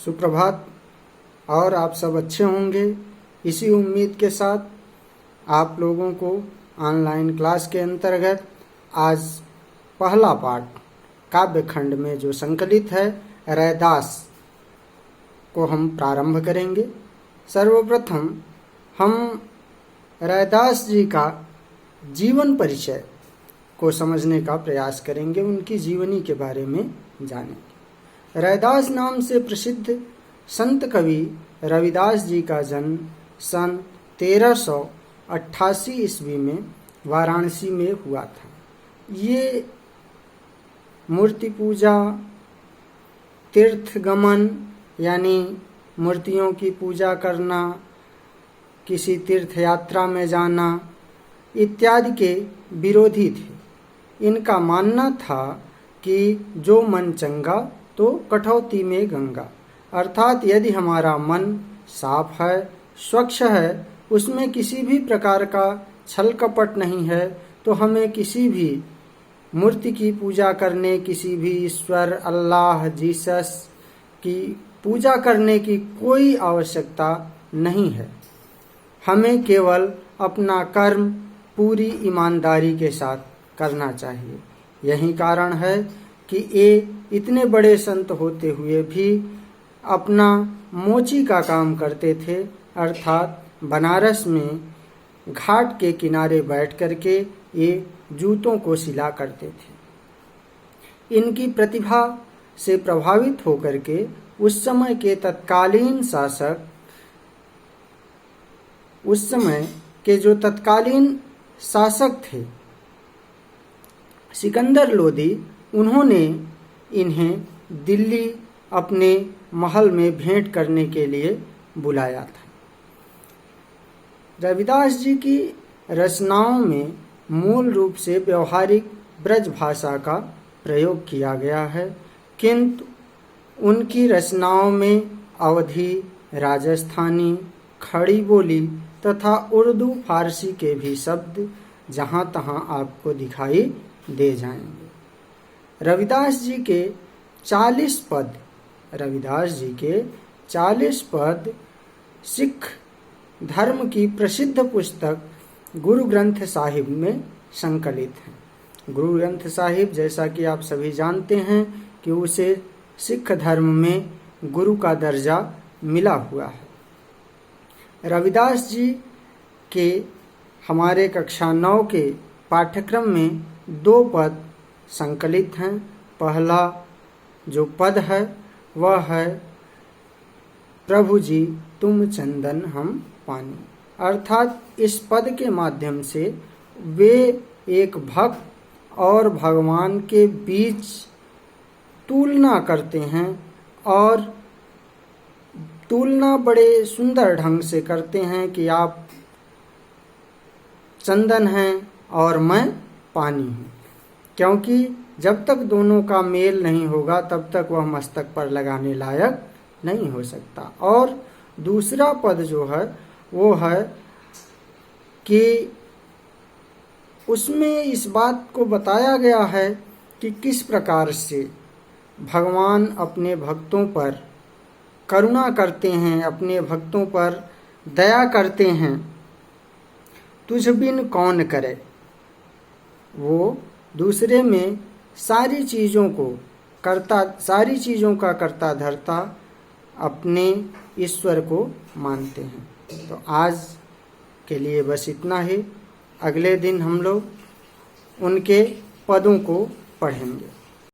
सुप्रभात। और आप सब अच्छे होंगे, इसी उम्मीद के साथ आप लोगों को ऑनलाइन क्लास के अंतर्गत आज पहला पाठ काव्य खंड में जो संकलित है रैदास को हम प्रारंभ करेंगे। सर्वप्रथम हम रैदास जी का जीवन परिचय को समझने का प्रयास करेंगे, उनकी जीवनी के बारे में जानेंगे। रैदास नाम से प्रसिद्ध संत कवि रविदास जी का जन्म सन 1388 ईस्वी में वाराणसी में हुआ था। ये मूर्ति पूजा, तीर्थ गमन यानी मूर्तियों की पूजा करना, किसी तीर्थ यात्रा में जाना इत्यादि के विरोधी थे। इनका मानना था कि जो मन चंगा तो कठौती में गंगा, अर्थात यदि हमारा मन साफ है, स्वच्छ है, उसमें किसी भी प्रकार का छल कपट नहीं है, तो हमें किसी भी मूर्ति की पूजा करने, किसी भी ईश्वर अल्लाह जीसस की पूजा करने की कोई आवश्यकता नहीं है। हमें केवल अपना कर्म पूरी ईमानदारी के साथ करना चाहिए। यही कारण है कि ये इतने बड़े संत होते हुए भी अपना मोची का काम करते थे, अर्थात बनारस में घाट के किनारे बैठ करके ये जूतों को सिला करते थे। इनकी प्रतिभा से प्रभावित होकर के उस समय के तत्कालीन शासक, उस समय के जो तत्कालीन शासक थे सिकंदर लोदी, उन्होंने इन्हें दिल्ली अपने महल में भेंट करने के लिए बुलाया था। रविदास जी की रचनाओं में मूल रूप से व्यवहारिक ब्रज भाषा का प्रयोग किया गया है, किंतु उनकी रचनाओं में अवधी, राजस्थानी, खड़ी बोली तथा उर्दू फारसी के भी शब्द जहाँ तहाँ आपको दिखाई दे जाएंगे। रविदास जी के 40 पद सिख धर्म की प्रसिद्ध पुस्तक गुरु ग्रंथ साहिब में संकलित हैं। गुरु ग्रंथ साहिब, जैसा कि आप सभी जानते हैं कि उसे सिख धर्म में गुरु का दर्जा मिला हुआ है। रविदास जी के हमारे कक्षा 9 के पाठ्यक्रम में 2 पद संकलित हैं। पहला जो पद है वह है प्रभु जी तुम चंदन हम पानी, अर्थात इस पद के माध्यम से वे एक भक्त और भगवान के बीच तुलना करते हैं, और तुलना बड़े सुंदर ढंग से करते हैं कि आप चंदन हैं और मैं पानी हूँ, क्योंकि जब तक दोनों का मेल नहीं होगा तब तक वह मस्तक पर लगाने लायक नहीं हो सकता। और दूसरा पद जो है वो है कि उसमें इस बात को बताया गया है कि किस प्रकार से भगवान अपने भक्तों पर करुणा करते हैं, अपने भक्तों पर दया करते हैं। तुझ बिन कौन करे, वो दूसरे में सारी चीज़ों का करता धरता अपने ईश्वर को मानते हैं। तो आज के लिए बस इतना ही। अगले दिन हम लोग उनके पदों को पढ़ेंगे।